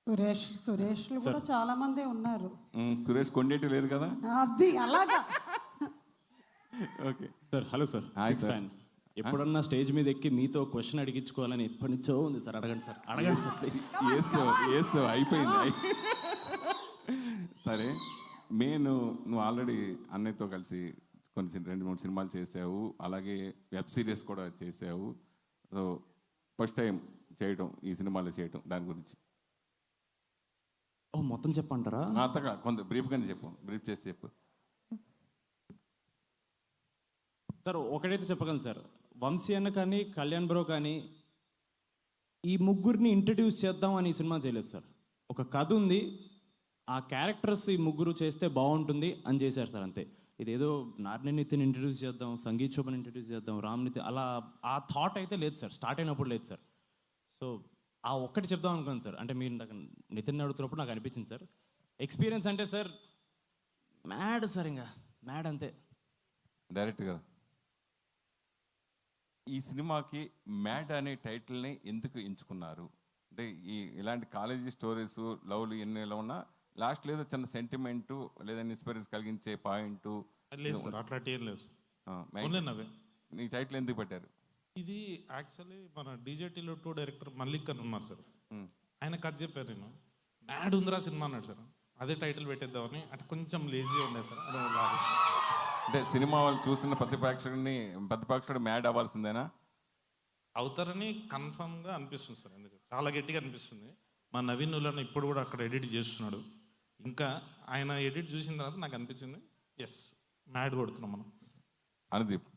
సురేష్లు కూడా చాలా మంది ఉన్నారు. సురేష్ కొండేటి లేరు కదా. అది అలాగా. Okay sir. Hello sir. Hi sir. Fan. ఎప్పుడన్నా స్టేజ్ మీద ఎక్కి మీతో క్వశ్చన్ అడిగించుకోవాలని ఎప్పటి నుంచో ఉంది సార్. అడగండి సార్, అడగండి సార్ ప్లీజ్. ఎస్ అయిపోయింది. సరే, నువ్వు ఆల్రెడీ అన్నయ్యతో కలిసి కొన్ని 2-3 సినిమాలు చేసావు, అలాగే వెబ్ సిరీస్ కూడా చేసావు. సో ఫస్ట్ టైం చేయటం, ఈ సినిమాలో చేయటం, దాని గురించి మొత్తం చెప్పంటారా? అంతగా కొంత బ్రీఫ్గానే చెప్పు, బ్రీఫ్ చేసి చెప్పు సార్. ఒకటైతే చెప్పగలను సార్, వంశీ అన్న కానీ కళ్యాణ్ బ్రో కానీ ఈ ముగ్గురిని ఇంట్రడ్యూస్ చేద్దాం అని ఈ సినిమా చేయలేదు సార్. ఒక కథ ఉంది, ఆ క్యారెక్టర్స్ ఈ ముగ్గురు చేస్తే బాగుంటుంది అని చేశారు సార్, అంతే. ఇదేదో నారాయణ నితిన్ ఇంట్రడ్యూస్ చేద్దాం, సంగీత్ శోభన్ ఇంట్రడ్యూస్ చేద్దాం, రామ్ నితిన్ అలా ఆ థాట్ అయితే లేదు సార్, స్టార్ట్ అయినప్పుడు లేదు సార్. సో ఆ ఒక్కటి చెప్దాం అనుకున్నాను సార్. అంటే మీరు నాకు నితిన్ అడుగుతున్నప్పుడు నాకు అనిపించింది సార్, ఎక్స్పీరియన్స్ అంటే సార్ మ్యాడ్ సార్, ఇంకా మ్యాడ్ అంతే. డైరెక్ట్గా ఈ సినిమాకి మ్యాడ్ అనే టైటిల్ని ఎందుకు ఎంచుకున్నారు? అంటే ఇలాంటి కాలేజీ స్టోరీస్, లవ్లు ఎన్ని ఎలా ఉన్నా లాస్ట్ లేదో చిన్న సెంటిమెంటు లేదా ఇన్స్పిరెన్స్ కలిగించే పాయింట్ లేదు సార్, అట్లాంటి ఏం లేదు. నీ టైటిల్ ఎందుకు పెట్టారు? ఇది యాక్చువల్లీ మన డీజేటీలో 2 డైరెక్టర్ మల్లిక్ అని ఉన్నారు సార్. ఆయన కథ చెప్పారు, నేను మ్యాడ్ ఉందిరా సినిమా అన్నాడు సార్. అదే టైటిల్ పెట్టేద్దామని, అంటే కొంచెం లేజీ ఉండే సార్. అంటే సినిమా వాళ్ళు చూస్తున్న ప్రతి ప్రేక్షకుడు మ్యాడ్ అవ్వాల్సిందేనా? అవుతారని కన్ఫర్మ్గా అనిపిస్తుంది సార్. ఎందుకంటే చాలా గట్టిగా అనిపిస్తుంది. మా నవీన్ నులను ఇప్పుడు కూడా అక్కడ ఎడిట్ చేస్తున్నాడు. ఇంకా ఆయన ఎడిట్ చూసిన తర్వాత నాకు అనిపించింది, ఎస్ మ్యాడ్ కొడుతున్నాం మనం. అనుదీప్